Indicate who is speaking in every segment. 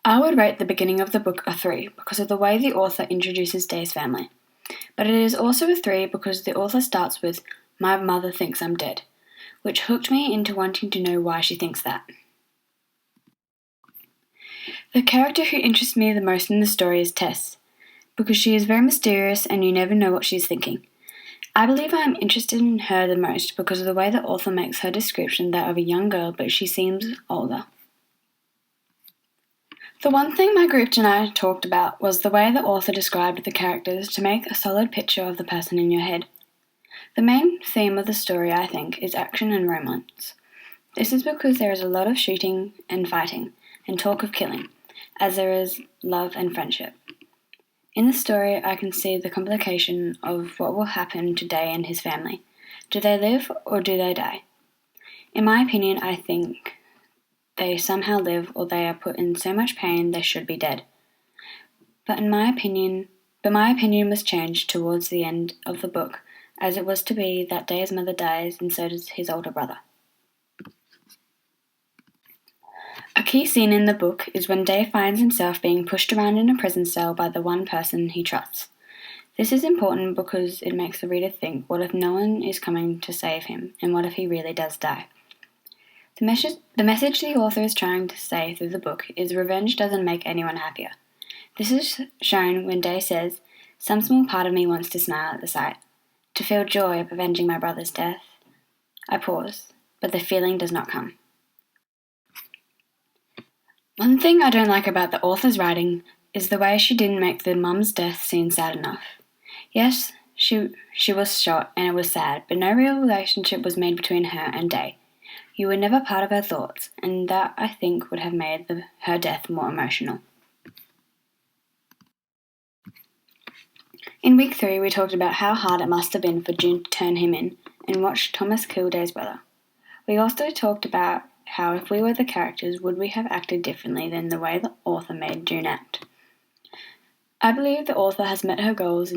Speaker 1: I would rate the beginning of the book a 3 because of the way the author introduces Day's family. But it is also a 3 because the author starts with, "My mother thinks I'm dead," which hooked me into wanting to know why she thinks that. The character who interests me the most in the story is Tess, because she is very mysterious and you never know what she's thinking. I believe I am interested in her the most because of the way the author makes her description that of a young girl, but she seems older. The one thing my group and I talked about was the way the author described the characters to make a solid picture of the person in your head. The main theme of the story, I think, is action and romance. This is because there is a lot of shooting and fighting, and talk of killing, as there is love and friendship. In the story, I can see the complication of what will happen to Day and his family. Do they live or do they die? In my opinion, I think they somehow live or they are put in so much pain they should be dead. But my opinion was changed towards the end of the book, as it was to be that Day's mother dies and so does his older brother. A key scene in the book is when Day finds himself being pushed around in a prison cell by the one person he trusts. This is important because it makes the reader think, what if no one is coming to save him, and what if he really does die? The message the author is trying to say through the book is revenge doesn't make anyone happier. This is shown when Day says, "Some small part of me wants to smile at the sight, to feel joy of avenging my brother's death." I pause, but the feeling does not come. One thing I don't like about the author's writing is the way she didn't make the mum's death scene sad enough. Yes, she was shot and it was sad, but no real relationship was made between her and Day. You were never part of her thoughts, and that, I think, would have made her death more emotional. In week 3, we talked about how hard it must have been for June to turn him in and watch Thomas kill Day's brother. We also talked about how if we were the characters, would we have acted differently than the way the author made June act. I believe the author has met her goals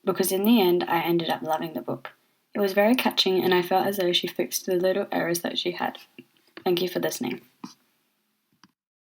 Speaker 1: because in the end I ended up loving the book. It was very catching and I felt as though she fixed the little errors that she had. Thank you for listening.